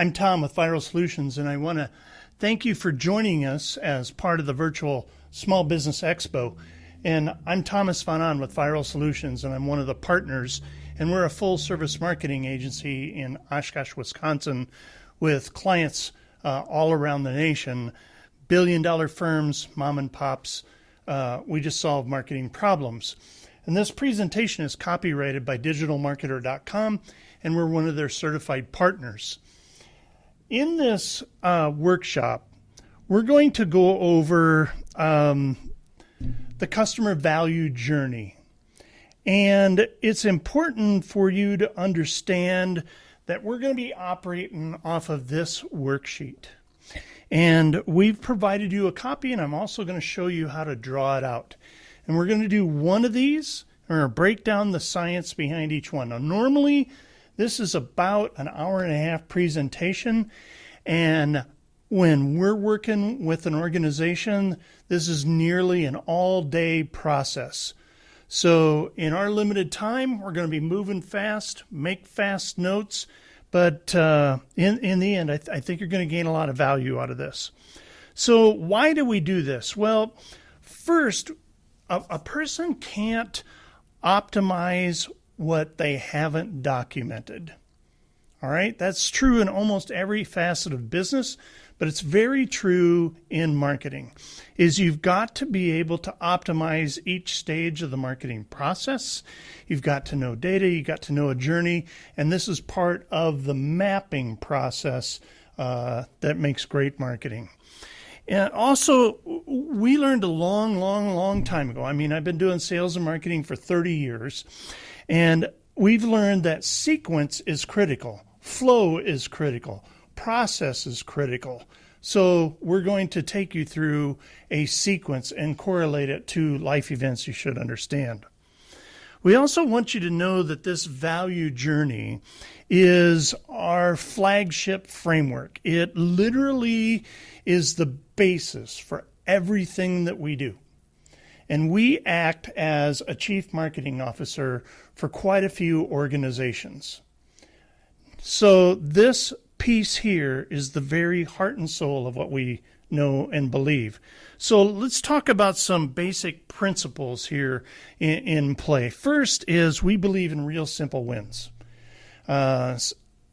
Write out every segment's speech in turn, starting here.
I'm Tom with Viral Solutions, and I want to thank you for joining us as part of the virtual Small Business Expo. And I'm Thomas Von Ahn with Viral Solutions, and I'm one of the partners, and we're a full-service marketing agency in Oshkosh, Wisconsin, with clients all around the nation, billion-dollar firms, mom and pops. We just solve marketing problems. And this presentation is copyrighted by digitalmarketer.com, and we're one of their certified partners. In this workshop, we're going to go over the customer value journey. And it's important for you to understand that we're going to be operating off of this worksheet. And we've provided you a copy, and I'm also going to show you how to draw it out. And we're going to do one of these, and we're going to break down the science behind each one. Now, normally, this is about an hour-and-a-half presentation, and when we're working with an organization, this is nearly an all-day process. So in our limited time, we're going to be moving fast, make fast notes, but in the end, I think you're going to gain a lot of value out of this. So why do we do this? Well, first, a person can't optimize what they haven't documented. All right, that's true in almost every facet of business, but it's very true in marketing, is you've got to be able to optimize each stage of the marketing process. You've got to know data, you've got to know a journey, and this is part of the mapping process that makes great marketing. And also, we learned a long time ago. I mean, I've been doing sales and marketing for 30 years, and we've learned that sequence is critical, flow is critical, process is critical. So we're going to take you through a sequence and correlate it to life events you should understand. We also want you to know that this value journey is our flagship framework. It literally is the basis for everything that we do. And we act as a chief marketing officer for quite a few organizations. So this piece here is the very heart and soul of what we know and believe. So let's talk about some basic principles here in play. First is we believe in real simple wins.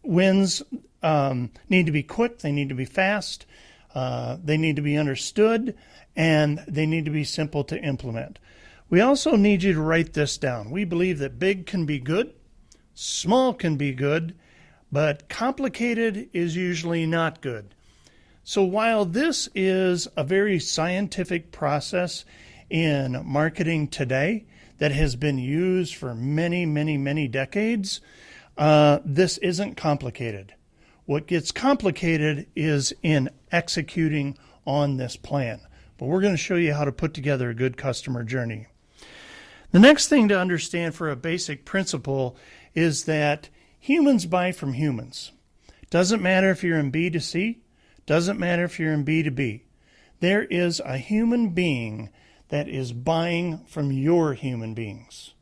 Wins need to be quick, they need to be fast, they need to be understood, and they need to be simple to implement. We also need you to write this down. We believe that big can be good, small can be good, but complicated is usually not good. So while this is a very scientific process in marketing today that has been used for many decades, this isn't complicated. What gets complicated is in executing on this plan. But we're going to show you how to put together a good customer journey. The next thing to understand for a basic principle is that humans buy from humans. Doesn't matter if you're in B2C, doesn't matter if you're in B2B. There is a human being that is buying from your human beings.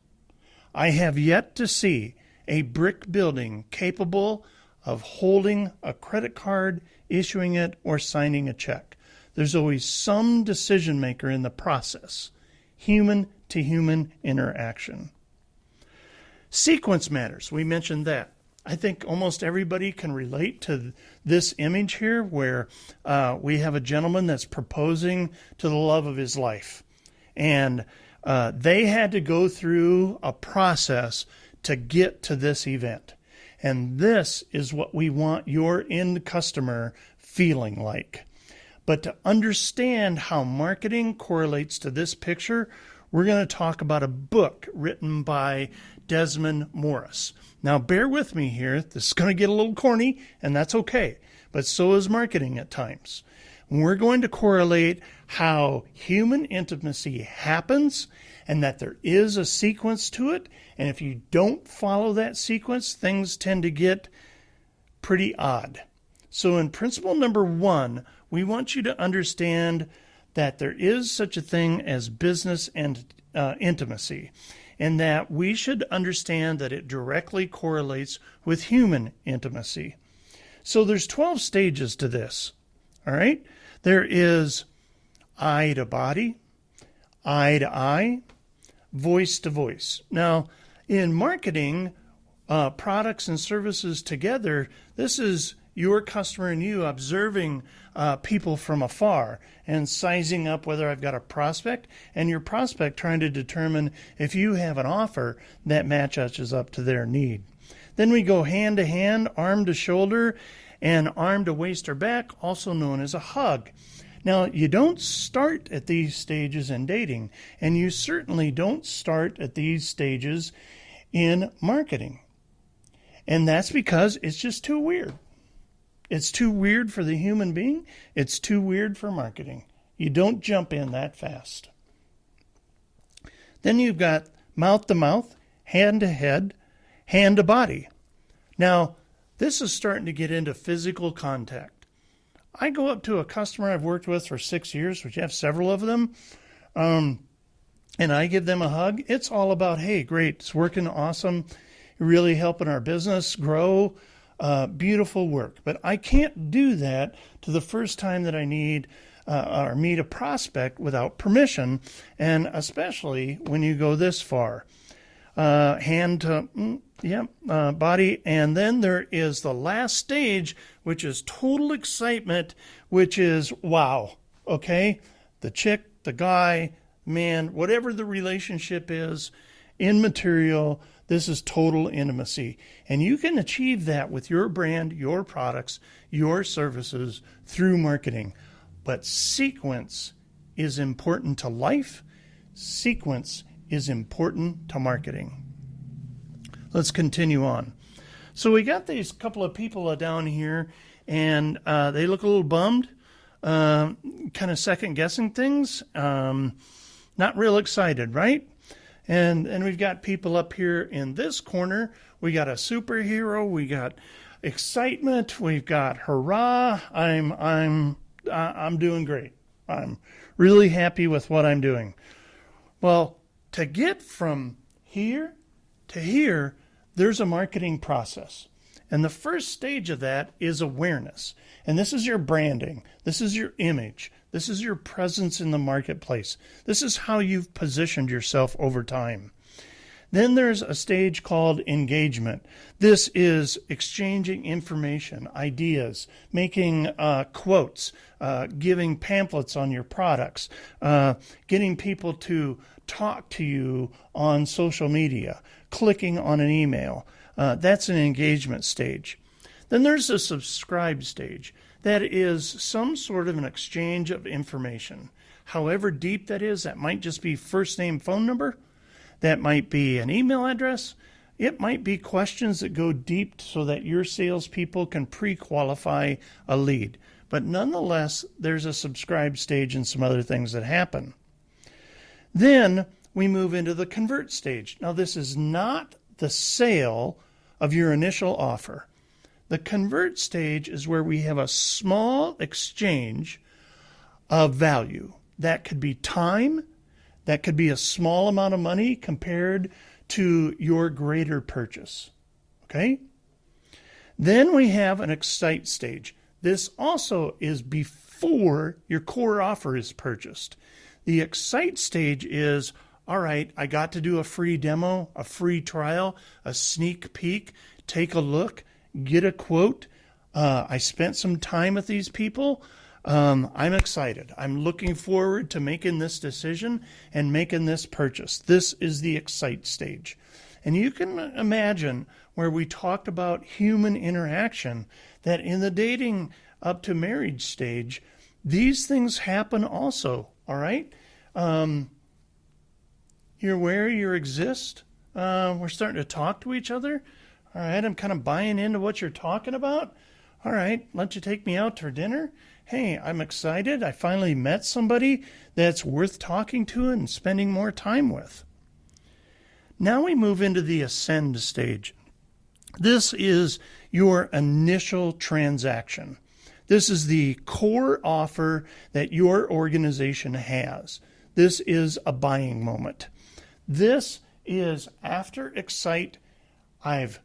I have yet to see a brick building capable of holding a credit card, issuing it, or signing a check. There's always some decision maker in the process. Human to human interaction. Sequence matters. We mentioned that. I think almost everybody can relate to this image here where we have a gentleman that's proposing to the love of his life. And they had to go through a process to get to this event. And this is what we want your end customer feeling like. But to understand how marketing correlates to this picture, we're going to talk about a book written by Desmond Morris. Now, bear with me here. This is going to get a little corny, and that's okay. But so is marketing at times. We're going to correlate how human intimacy happens and that there is a sequence to it. And if you don't follow that sequence, things tend to get pretty odd. So in principle number 1, we want you to understand that there is such a thing as business and intimacy, and that we should understand that it directly correlates with human intimacy. So there's 12 stages to this. All right. There is eye to body, eye to eye, voice to voice. Now, in marketing, products and services together, this is your customer and you observing people from afar and sizing up whether I've got a prospect and your prospect trying to determine if you have an offer that matches up to their need. Then we go hand to hand, arm to shoulder, and arm to waist or back, also known as a hug. Now, you don't start at these stages in dating, and you certainly don't start at these stages in marketing. And that's because it's just too weird. It's too weird for the human being. It's too weird for marketing. You don't jump in that fast. Then you've got mouth to mouth, hand to head, hand to body. Now, this is starting to get into physical contact. I go up to a customer I've worked with for 6 years, which I have several of them, and I give them a hug. It's all about, hey, great, it's working awesome. You're really helping our business grow. Beautiful work. But I can't do that to the first time that I need or meet a prospect without permission, and especially when you go this far. Hand to body, and then there is the last stage, which is total excitement, which is wow. Okay, the chick, the guy, man, whatever the relationship is, immaterial. This is total intimacy, and you can achieve that with your brand, your products, your services through marketing. But sequence is important to life. Sequence is important to marketing. Let's continue on. So we got these couple of people down here, and they look a little bummed, kind of second guessing things, not real excited, right? And we've got people up here in this corner. We got a superhero. We got excitement. We've got hurrah. I'm doing great. I'm really happy with what I'm doing. Well, to get from here to here, there's a marketing process. And the first stage of that is awareness. And this is your branding. This is your image. This is your presence in the marketplace. This is how you've positioned yourself over time. Then there's a stage called engagement. This is exchanging information, ideas, making quotes, giving pamphlets on your products, getting people to talk to you on social media, clicking on an email. That's an engagement stage. Then there's a subscribe stage. That is some sort of an exchange of information. However deep that is, that might just be first name, phone number. That might be an email address. It might be questions that go deep so that your salespeople can pre-qualify a lead. But nonetheless, there's a subscribe stage and some other things that happen. Then we move into the convert stage. Now, this is not the sale of your initial offer. The convert stage is where we have a small exchange of value. That could be time. That could be a small amount of money compared to your greater purchase. Okay? Then we have an excite stage. This also is before your core offer is purchased. The excite stage is, all right, I got to do a free demo, a free trial, a sneak peek, take a look, get a quote. I spent some time with these people. I'm excited. I'm looking forward to making this decision and making this purchase. This is the excite stage. And you can imagine where we talked about human interaction, that in the dating up to marriage stage, these things happen also, all right? You're aware you exist. We're starting to talk to each other. All right, I'm kind of buying into what you're talking about. All right, why don't you take me out for dinner? Hey, I'm excited. I finally met somebody that's worth talking to and spending more time with. Now we move into the ascend stage. This is your initial transaction. This is the core offer that your organization has. This is a buying moment. This is after excite. I've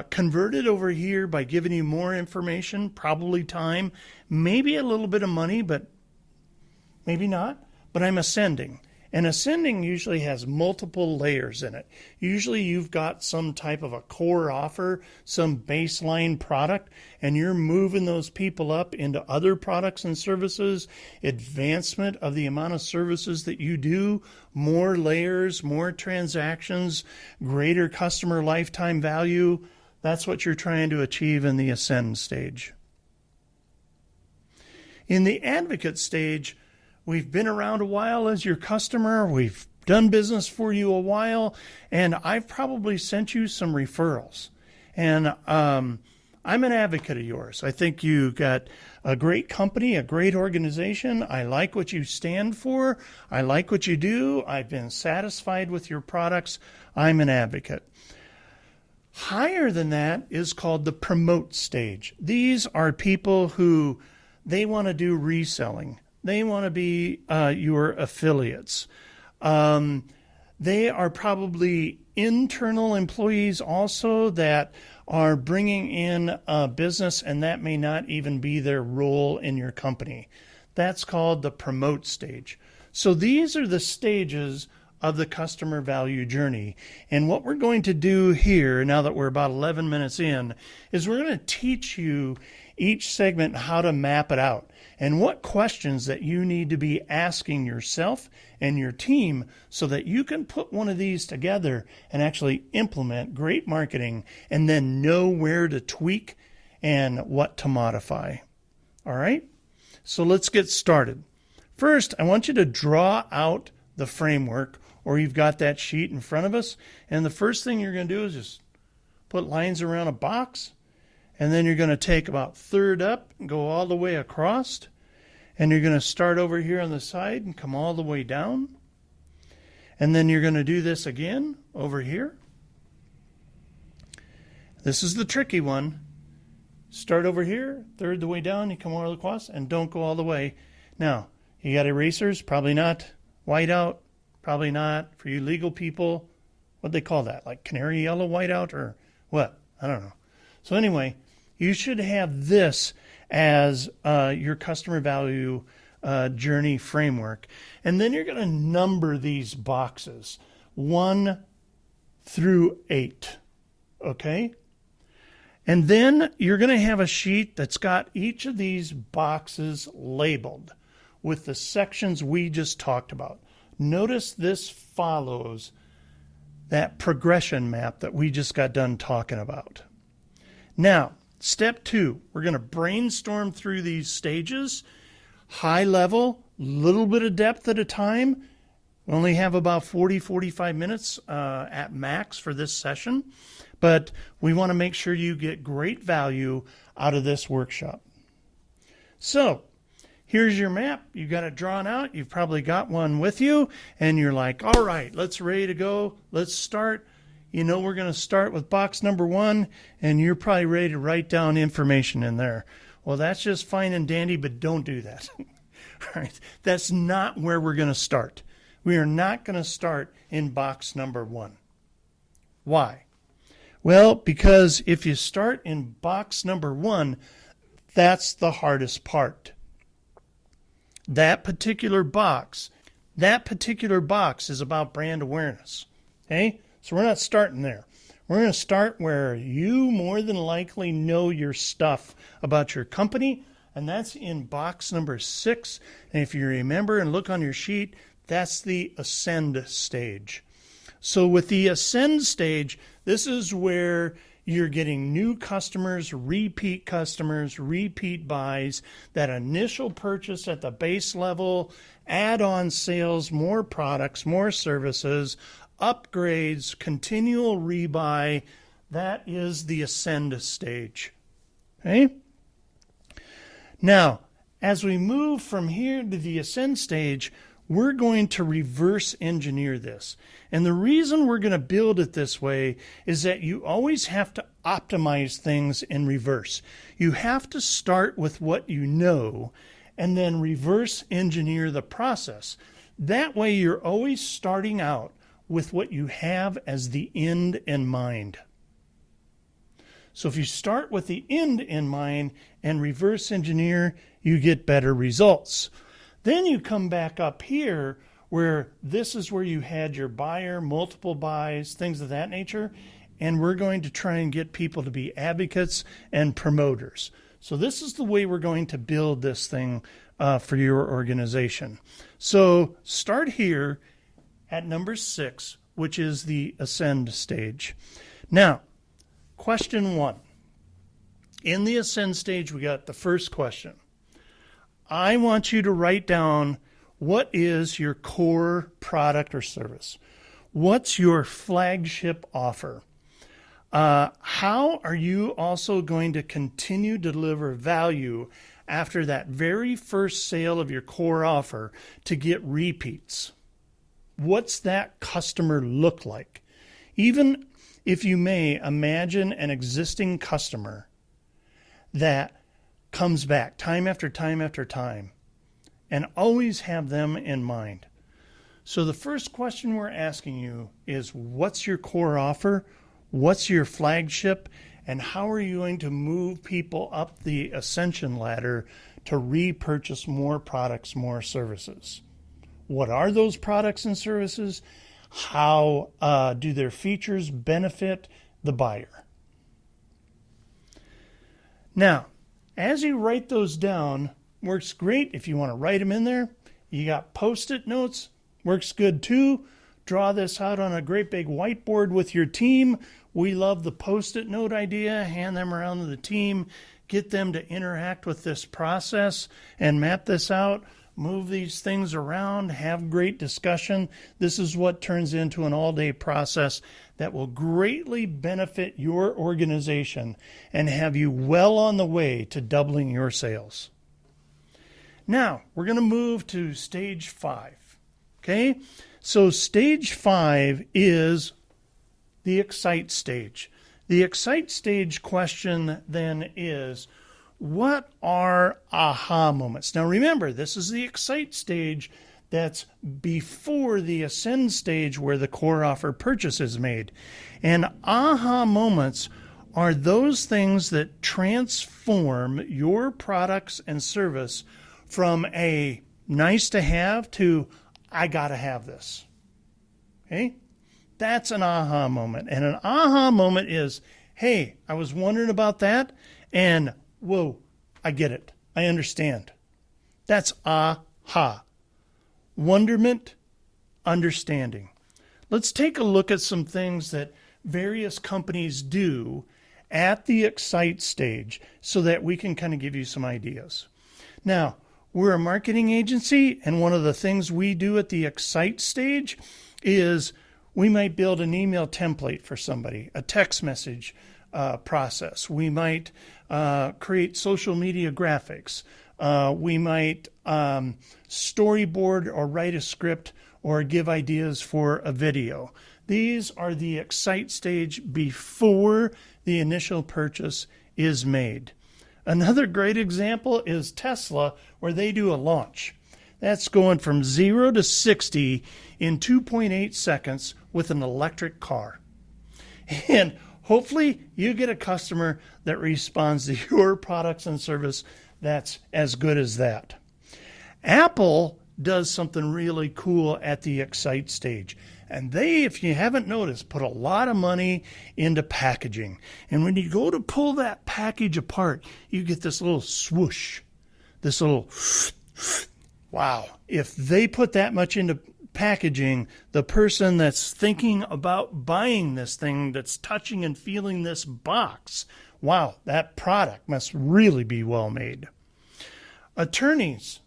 converted over here by giving you more information, probably time, maybe a little bit of money, but maybe not. But I'm ascending. And ascending usually has multiple layers in it. Usually you've got some type of a core offer, some baseline product, and you're moving those people up into other products and services, advancement of the amount of services that you do, more layers, more transactions, greater customer lifetime value. That's what you're trying to achieve in the ascend stage. In the advocate stage, we've been around a while as your customer. We've done business for you a while, and I've probably sent you some referrals. And I'm an advocate of yours. I think you got a great company, a great organization. I like what you stand for. I like what you do. I've been satisfied with your products. I'm an advocate. Higher than that is called the promote stage. These are people who they want to do reselling. They want to be your affiliates. They are probably internal employees also that are bringing in a business, and that may not even be their role in your company. That's called the promote stage. So these are the stages of the customer value journey. And what we're going to do here, now that we're about 11 minutes in, is we're going to teach you each segment how to map it out and what questions that you need to be asking yourself and your team so that you can put one of these together and actually implement great marketing and then know where to tweak and what to modify. All right? So let's get started. First, I want you to draw out the framework, or you've got that sheet in front of us. And the first thing you're going to do is just put lines around a box. And then you're going to take about third up and go all the way across. And you're going to start over here on the side and come all the way down. And then you're going to do this again over here. This is the tricky one. Start over here, third the way down, you come all the way across, and don't go all the way. Now, you got erasers? Probably not. Whiteout? Probably not. For you legal people, what do they call that? Like canary yellow whiteout or what? I don't know. So anyway, you should have this as your customer value journey framework. And then you're going to number these boxes 1 through 8. Okay? And then you're going to have a sheet that's got each of these boxes labeled with the sections we just talked about. Notice this follows that progression map that we just got done talking about. Now, step 2, we're going to brainstorm through these stages, high level, little bit of depth at a time. We only have about 45 minutes at max for this session, but we want to make sure you get great value out of this workshop. So, here's your map. You got it drawn out. You've probably got one with you, and you're like, all right, let's ready to go. Let's start. You know we're going to start with box number 1, and you're probably ready to write down information in there. Well, that's just fine and dandy, but don't do that. All right, that's not where we're going to start. We are not going to start in box number 1. Why? Well, because if you start in box number 1, that's the hardest part. That particular box is about brand awareness. Okay? So we're not starting there. We're going to start where you more than likely know your stuff about your company, and that's in box number 6. And if you remember and look on your sheet, that's the ascend stage. So with the ascend stage, this is where you're getting new customers, repeat buys, that initial purchase at the base level, add-on sales, more products, more services, upgrades, continual rebuy. That is the ascend stage. Okay? Now, as we move from here to the ascend stage, we're going to reverse engineer this. And the reason we're going to build it this way is that you always have to optimize things in reverse. You have to start with what you know and then reverse engineer the process. That way you're always starting out with what you have as the end in mind. So if you start with the end in mind and reverse engineer, you get better results. Then you come back up here where this is where you had your buyer, multiple buys, things of that nature. And we're going to try and get people to be advocates and promoters. So this is the way we're going to build this thing for your organization. So start here at number 6, which is the ascend stage. Now, question 1. In the ascend stage, we got the first question. I want you to write down what is your core product or service. What's your flagship offer? How are you also going to continue to deliver value after that very first sale of your core offer to get repeats? What's that customer look like? Even if you may imagine an existing customer that comes back time after time after time, and always have them in mind. So the first question we're asking you is, what's your core offer? What's your flagship? And how are you going to move people up the ascension ladder to repurchase more products, more services? What are those products and services? How do their features benefit the buyer? Now, as you write those down, works great if you want to write them in there. You got Post-it notes, works good too. Draw this out on a great big whiteboard with your team. We love the Post-it note idea. Hand them around to the team. Get them to interact with this process and map this out. Move these things around. Have great discussion. This is what turns into an all-day process that will greatly benefit your organization and have you well on the way to doubling your sales. Now, we're going to move to stage 5. Okay? So stage 5 is the excite stage. The excite stage question then is, what are aha moments? Now remember, this is the excite stage that's before the ascend stage where the core offer purchase is made. And aha moments are those things that transform your products and service from a nice to have to I gotta have this. Okay? That's an aha moment. And an aha moment is, hey, I was wondering about that, and whoa, I get it. I understand. That's aha. Wonderment, understanding. Let's take a look at some things that various companies do at the excite stage so that we can kind of give you some ideas. Now, we're a marketing agency, and one of the things we do at the excite stage is we might build an email template for somebody, a text message process. We might create social media graphics. We might storyboard or write a script or give ideas for a video. These are the excite stage before the initial purchase is made. Another great example is Tesla, where they do a launch. That's going from 0 to 60 in 2.8 seconds with an electric car. And hopefully you get a customer that responds to your products and service that's as good as that. Apple does something really cool at the excite stage. And they, if you haven't noticed, put a lot of money into packaging. And when you go to pull that package apart, you get this little swoosh, this little wow. If they put that much into packaging, the person that's thinking about buying this thing, that's touching and feeling this box, wow, that product must really be well made. Attorneys.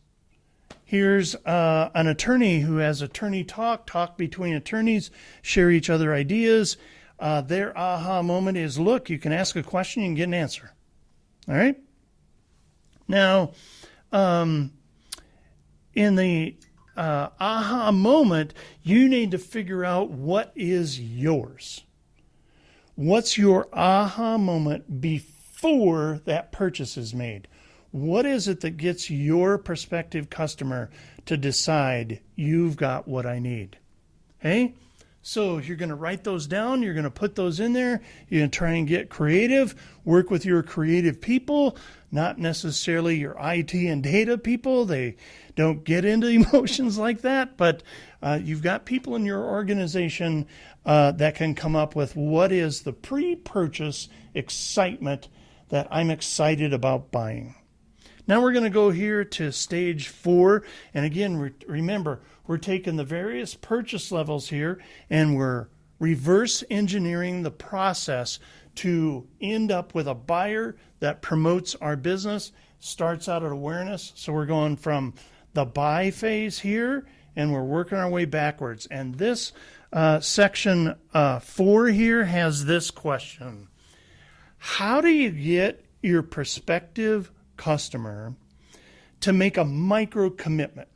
Here's an attorney who has attorney talk between attorneys, share each other ideas. Their aha moment is, look, you can ask a question, you can get an answer. All right? Now, in the aha moment, you need to figure out what is yours. What's your aha moment before that purchase is made? What is it that gets your prospective customer to decide you've got what I need? Okay? So you're going to write those down. You're going to put those in there. You're going to try and get creative, work with your creative people, not necessarily your IT and data people. They don't get into emotions like that, but you've got people in your organization that can come up with what is the pre-purchase excitement that I'm excited about buying. Now we're going to go here to stage 4. And again, remember, we're taking the various purchase levels here and we're reverse engineering the process to end up with a buyer that promotes our business, starts out at awareness. So we're going from the buy phase here and we're working our way backwards. And this section 4 here has this question. How do you get your prospective customer to make a micro commitment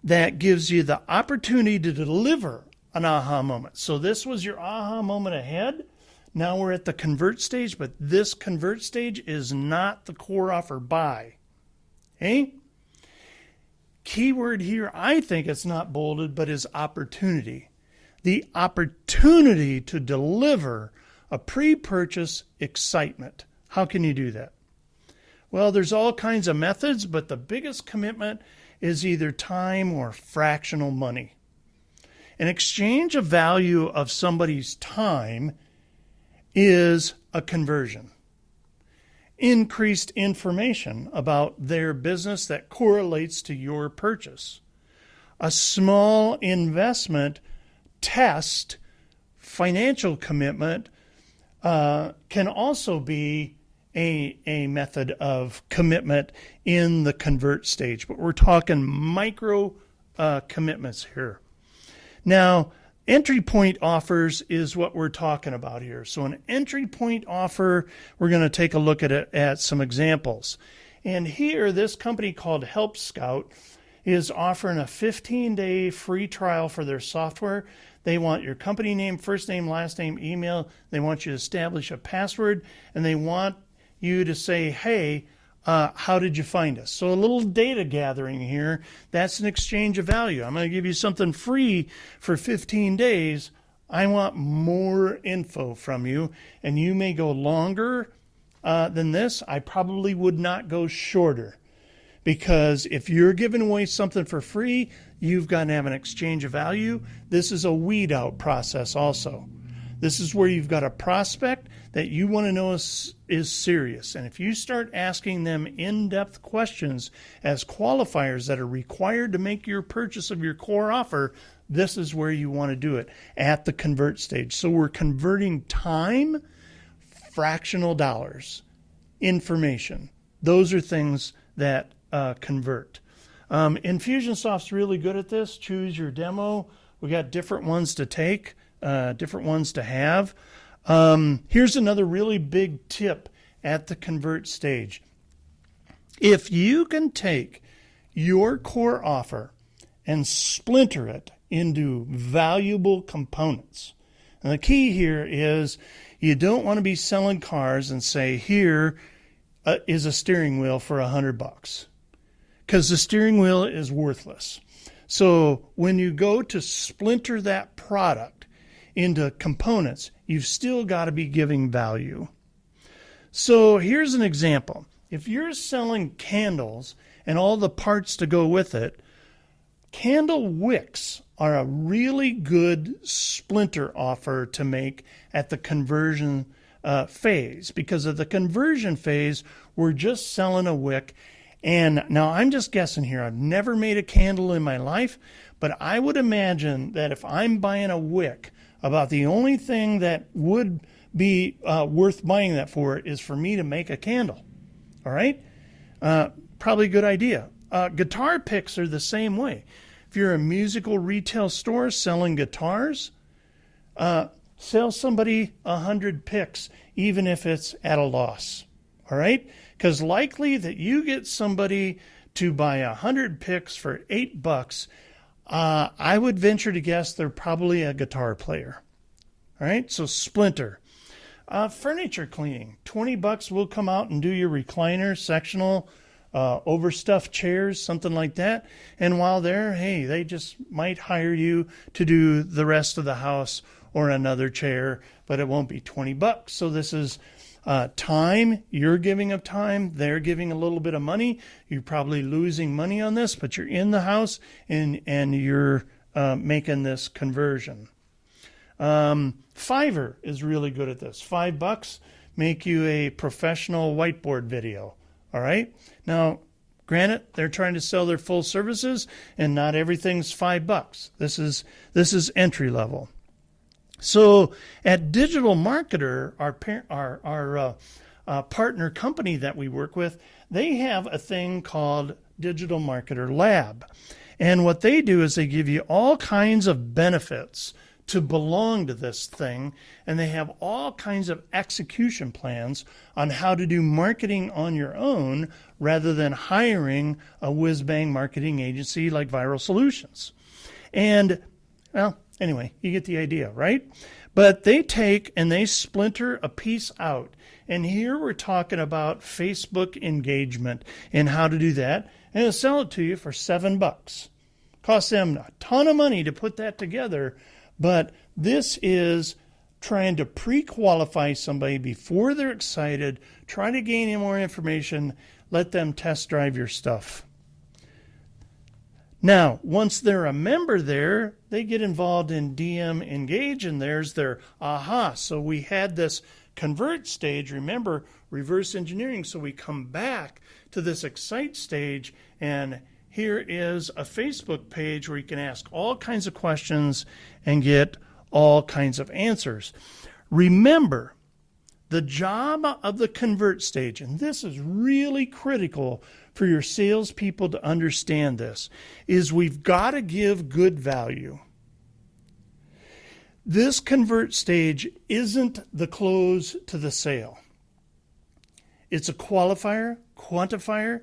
that gives you the opportunity to deliver an aha moment? So this was your aha moment ahead. Now we're at the convert stage, but this convert stage is not the core offer buy. Okay? Keyword here, I think it's not bolded, but is opportunity. The opportunity to deliver a pre-purchase excitement. How can you do that? Well, there's all kinds of methods, but the biggest commitment is either time or fractional money. An exchange of value of somebody's time is a conversion. Increased information about their business that correlates to your purchase. A small investment test, financial commitment, can also be a method of commitment in the convert stage. But we're talking micro commitments here. Now, entry point offers is what we're talking about here. So an entry point offer, we're going to take a look at it at some examples. And here, this company called Help Scout is offering a 15-day free trial for their software. They want your company name, first name, last name, email. They want you to establish a password, and they want you to say, hey, how did you find us? So a little data gathering here. That's an exchange of value. I'm going to give you something free for 15 days. I want more info from you, and you may go longer than this. I probably would not go shorter, because if you're giving away something for free, you've got to have an exchange of value. This is a weed out process also. This is where you've got a prospect that you want to know is serious. And if you start asking them in-depth questions as qualifiers that are required to make your purchase of your core offer, this is where you want to do it, at the convert stage. So we're converting time, fractional dollars, information. Those are things that convert. Infusionsoft's really good at this. Choose your demo. We got different ones to take, different ones to have. Here's another really big tip at the convert stage. If you can take your core offer and splinter it into valuable components. And the key here is you don't want to be selling cars and say, here is a steering wheel for $100, because the steering wheel is worthless. So when you go to splinter that product into components, you've still got to be giving value. So here's an example. If you're selling candles and all the parts to go with it, candle wicks are a really good splinter offer to make at the conversion phase. Because of the conversion phase, we're just selling a wick. And now I'm just guessing here. I've never made a candle in my life, but I would imagine that if I'm buying a wick, about the only thing that would be worth buying that for is for me to make a candle. All right? Probably a good idea. Guitar picks are the same way. If you're a musical retail store selling guitars, sell somebody 100 picks, even if it's at a loss. All right? Because likely that you get somebody to buy 100 picks for $8, I would venture to guess they're probably a guitar player. All right? So splinter. Furniture cleaning. $20 will come out and do your recliner, sectional overstuffed chairs, something like that. And while there, hey, they just might hire you to do the rest of the house or another chair, but it won't be $20. So this is time. You're giving of time. They're giving a little bit of money. You're probably losing money on this, but you're in the house and you're making this conversion. Fiverr is really good at this. $5 make you a professional whiteboard video. All right. Now, granted, they're trying to sell their full services, and not everything's $5. This is entry level. So at Digital Marketer, our partner company that we work with, they have a thing called Digital Marketer Lab. And what they do is they give you all kinds of benefits to belong to this thing, and they have all kinds of execution plans on how to do marketing on your own rather than hiring a whiz-bang marketing agency like Viral Solutions. And, well, anyway, you get the idea, right? But they take and they splinter a piece out. And here we're talking about Facebook engagement and how to do that. And they'll sell it to you for $7. Costs them a ton of money to put that together. But this is trying to pre-qualify somebody before they're excited, try to gain more information, let them test drive your stuff. Now, once they're a member there, they get involved in DM Engage, and there's their aha. So we had this convert stage, remember, reverse engineering. So we come back to this excite stage, and here is a Facebook page where you can ask all kinds of questions and get all kinds of answers. Remember, the job of the convert stage, and this is really critical for your salespeople to understand this, is we've got to give good value. This convert stage isn't the close to the sale. It's a qualifier, quantifier.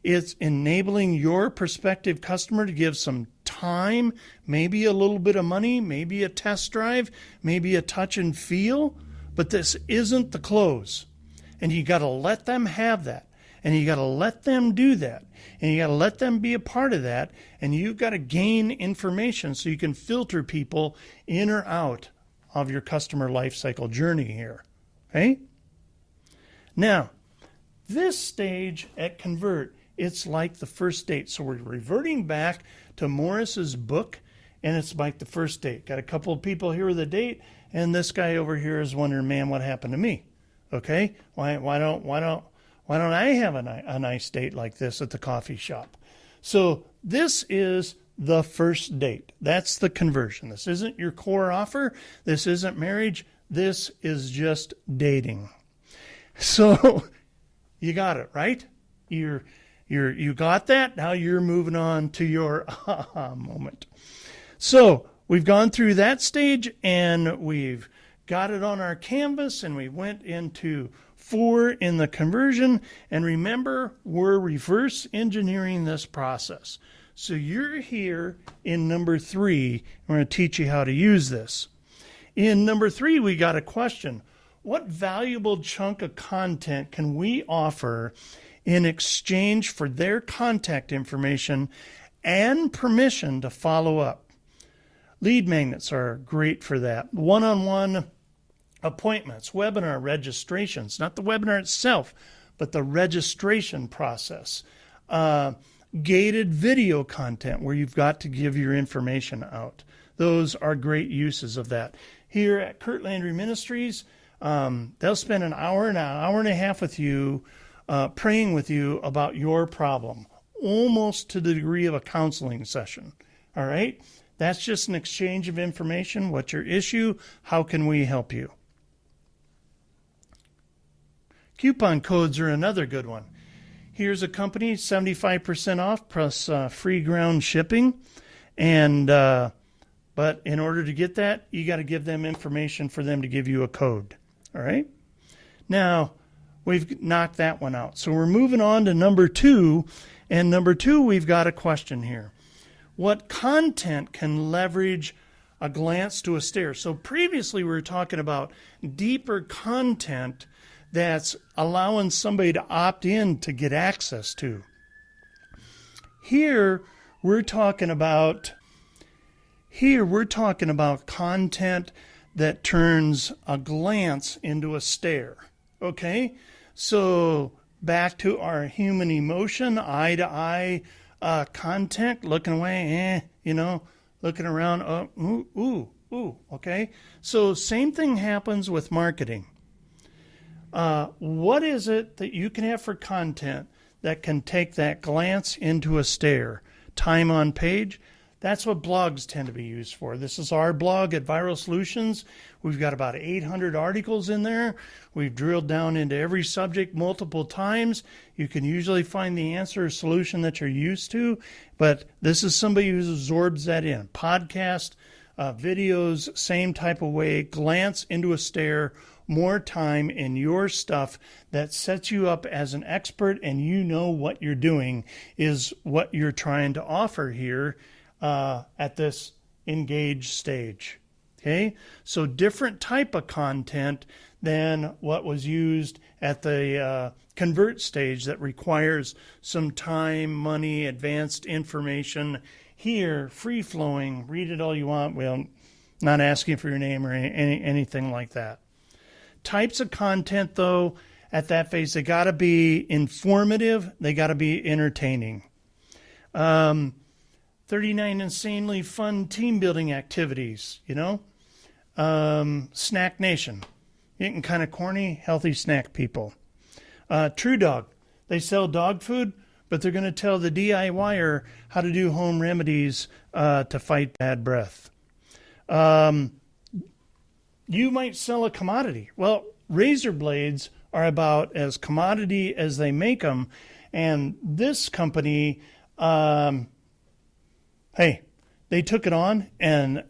It's enabling your prospective customer to give some time, maybe a little bit of money, maybe a test drive, maybe a touch and feel, but this isn't the close. And you got to let them have that. And you got to let them do that. And you got to let them be a part of that. And you've got to gain information so you can filter people in or out of your customer life cycle journey here. Okay? Now, this stage at Convert, it's like the first date. So we're reverting back to Morris's book, and it's like the first date. Got a couple of people here with a date, and this guy over here is wondering, man, what happened to me? Okay? Why don't I have a nice date like this at the coffee shop? So this is the first date. That's the conversion. This isn't your core offer. This isn't marriage. This is just dating. So you got it, right? You got that. Now you're moving on to your aha moment. So we've gone through that stage, and we've got it on our canvas, and we went into 4 in the conversion. And remember, we're reverse engineering this process. So you're here in number 3. We're going to teach you how to use this. In number 3, we got a question. What valuable chunk of content can we offer in exchange for their contact information and permission to follow up? Lead magnets are great for that. One-on-one appointments, webinar registrations, not the webinar itself, but the registration process. Gated video content where you've got to give your information out. Those are great uses of that. Here at Kurt Landry Ministries, they'll spend an hour and a half with you, praying with you about your problem, almost to the degree of a counseling session. All right? That's just an exchange of information. What's your issue? How can we help you? Coupon codes are another good one. Here's a company, 75% off plus free ground shipping. And but in order to get that, you got to give them information for them to give you a code. All right? Now, we've knocked that one out. So we're moving on to number 2. And number 2, we've got a question here. What content can leverage a glance to a stare? So previously we were talking about deeper content that's allowing somebody to opt in to get access to. Here we're talking about content that turns a glance into a stare. Okay? So back to our human emotion, eye to eye contact, looking away, looking around, ooh, okay? So same thing happens with marketing. What is it that you can have for content that can take that glance into a stare? Time on page. That's what blogs tend to be used for. This is our blog at Viral Solutions. We've got about 800 articles in there. We've drilled down into every subject multiple times. You can usually find the answer or solution that you're used to, but this is somebody who absorbs that in. Podcast, videos, same type of way. Glance into a stare, more time in your stuff that sets you up as an expert, and you know what you're doing is what you're trying to offer here at this engage stage. Okay, so different type of content than what was used at the convert stage that requires some time, money, advanced information. Here, free flowing, read it all you want. Well, not asking for your name or anything like that. Types of content, though, at that phase, they got to be informative. They got to be entertaining. 39 insanely fun team building activities, Snack Nation, getting kind of corny, healthy snack people. True Dog, they sell dog food, but they're going to tell the DIYer how to do home remedies to fight bad breath. You might sell a commodity. Well, razor blades are about as commodity as they make them, and this company, they took it on, and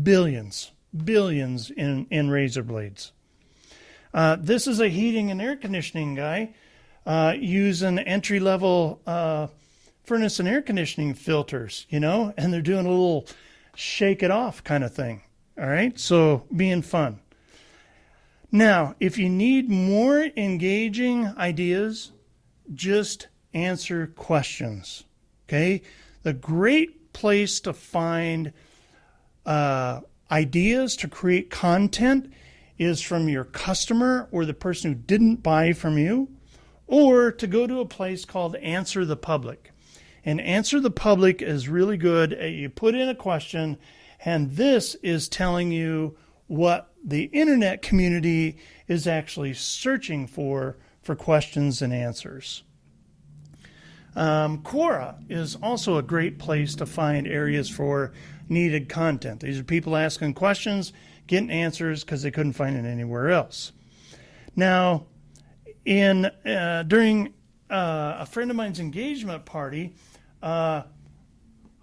billions in razor blades. This is a heating and air conditioning guy using entry-level furnace and air conditioning filters, and they're doing a little shake it off kind of thing. All right, so being fun. Now, if you need more engaging ideas, just answer questions. Okay, the great place to find ideas to create content is from your customer or the person who didn't buy from you, or to go to a place called Answer the Public. And Answer the Public is really good. You put in a question, and this is telling you what the internet community is actually searching for questions and answers. Quora is also a great place to find areas for needed content. These are people asking questions, getting answers because they couldn't find it anywhere else. Now, during a friend of mine's engagement party, how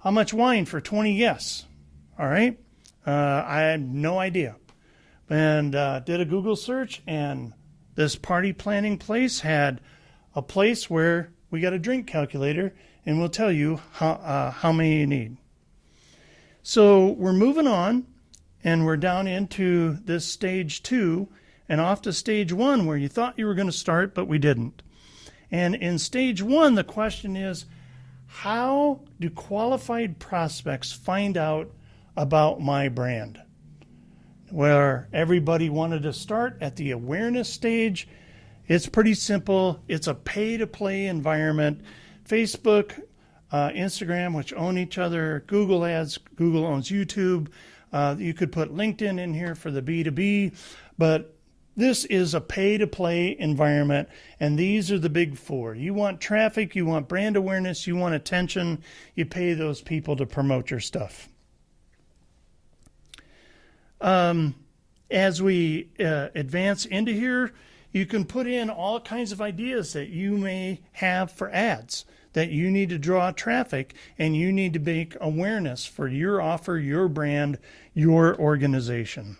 much wine for 20 guests? All right. I had no idea. And did a Google search, and this party planning place had a place where we got a drink calculator, and we'll tell you how many you need. So we're moving on, and we're down into this stage 2 and off to stage 1 where you thought you were going to start, but we didn't. And in stage 1, the question is, how do qualified prospects find out about my brand? Where everybody wanted to start at the awareness stage, it's pretty simple. It's a pay-to-play environment. Facebook, Instagram, which own each other, Google Ads, Google owns YouTube. You could put LinkedIn in here for the B2B, but this is a pay-to-play environment, and these are the big 4. You want traffic, you want brand awareness, you want attention, you pay those people to promote your stuff. As we advance into here, you can put in all kinds of ideas that you may have for ads, that you need to draw traffic, and you need to make awareness for your offer, your brand, your organization.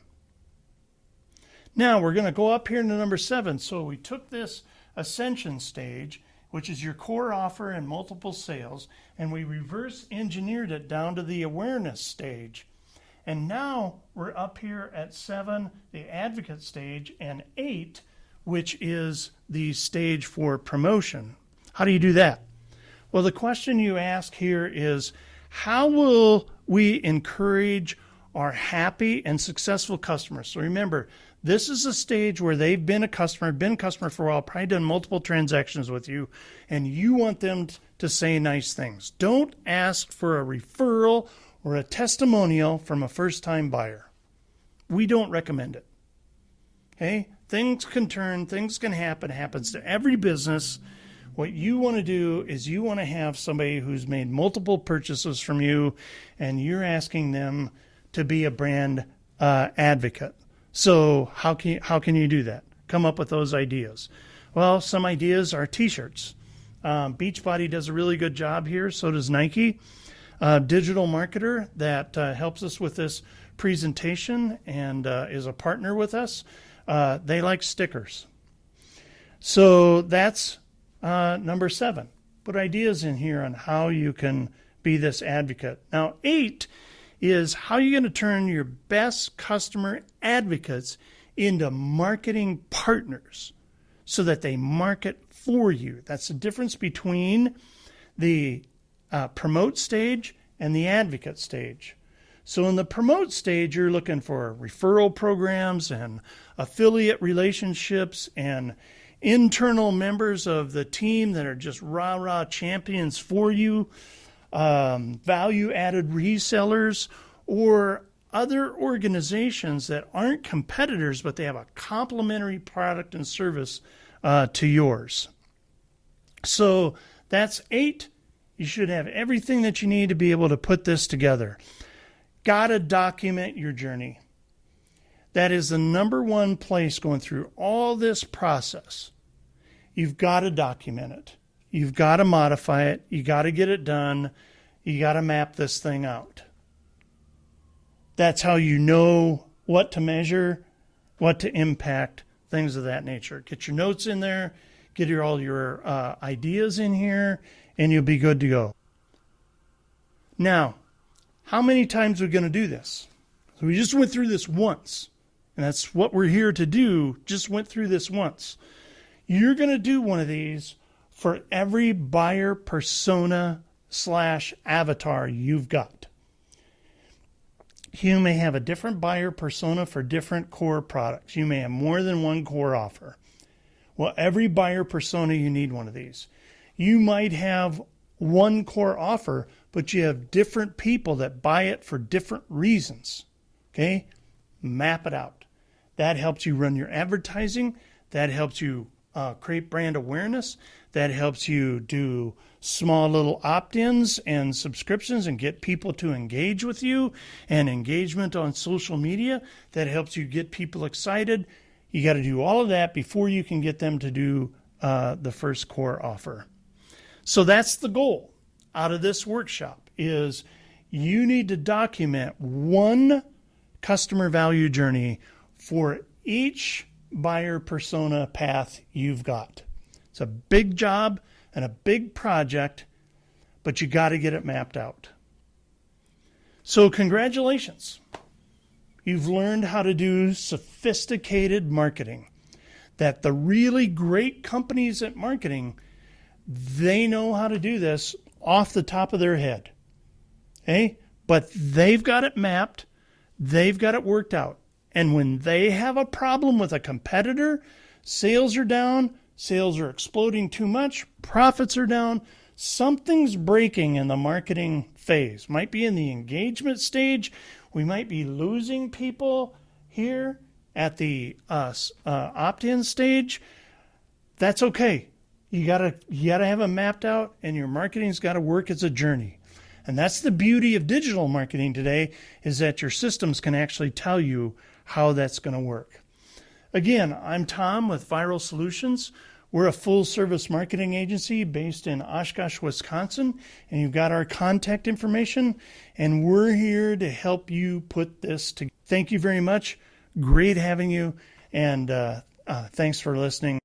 Now we're going to go up here to number 7. So we took this ascension stage, which is your core offer and multiple sales, and we reverse engineered it down to the awareness stage. And now we're up here at 7, the advocate stage, and 8, which is the stage for promotion. How do you do that? Well, the question you ask here is, how will we encourage our happy and successful customers? So remember, this is a stage where they've been a customer for a while, probably done multiple transactions with you, and you want them to say nice things. Don't ask for a referral or a testimonial from a first-time buyer. We don't recommend it. Okay? Things can turn, things can happen, happens to every business. What you want to do is you want to have somebody who's made multiple purchases from you, and you're asking them to be a brand advocate. So how can you do that? Come up with those ideas. Well, some ideas are T-shirts. Beachbody does a really good job here. So does Nike. Digital marketer that helps us with this presentation and is a partner with us. They like stickers. So that's number 7. Put ideas in here on how you can be this advocate. Now, 8 is how you're going to turn your best customer advocates into marketing partners so that they market for you. That's the difference between the promote stage and the advocate stage. So in the promote stage, you're looking for referral programs and affiliate relationships and internal members of the team that are just rah-rah champions for you, value-added resellers, or other organizations that aren't competitors, but they have a complementary product and service to yours. So that's 8. You should have everything that you need to be able to put this together. Got to document your journey. That is the number one place going through all this process. You've got to document it. You've got to modify it. You got to get it done. You got to map this thing out. That's how you know what to measure, what to impact, things of that nature. Get your notes in there. Get all your ideas in here, and you'll be good to go. Now, how many times are we going to do this? So we just went through this once, and that's what we're here to do. Just went through this once. You're going to do one of these for every buyer persona / avatar you've got. You may have a different buyer persona for different core products. You may have more than one core offer. Well, every buyer persona, you need one of these. You might have one core offer, but you have different people that buy it for different reasons. Okay? Map it out. That helps you run your advertising. That helps you create brand awareness. That helps you do small little opt-ins and subscriptions and get people to engage with you, and engagement on social media. That helps you get people excited. You got to do all of that before you can get them to do the first core offer. So that's the goal out of this workshop, is you need to document one customer value journey for each buyer persona path you've got. It's a big job and a big project, but you got to get it mapped out. So congratulations. You've learned how to do sophisticated marketing. That the really great companies at marketing, they know how to do this off the top of their head. Okay? But they've got it mapped. They've got it worked out. And when they have a problem with a competitor, sales are down, sales are exploding too much, profits are down, something's breaking in the marketing phase. Might be in the engagement stage. We might be losing people here at the opt-in stage. That's okay. You gotta have it mapped out, and your marketing's got to work as a journey. And that's the beauty of digital marketing today, is that your systems can actually tell you how that's going to work. Again, I'm Tom with Viral Solutions. We're a full-service marketing agency based in Oshkosh, Wisconsin, and you've got our contact information, and we're here to help you put this together. Thank you very much. Great having you, and thanks for listening.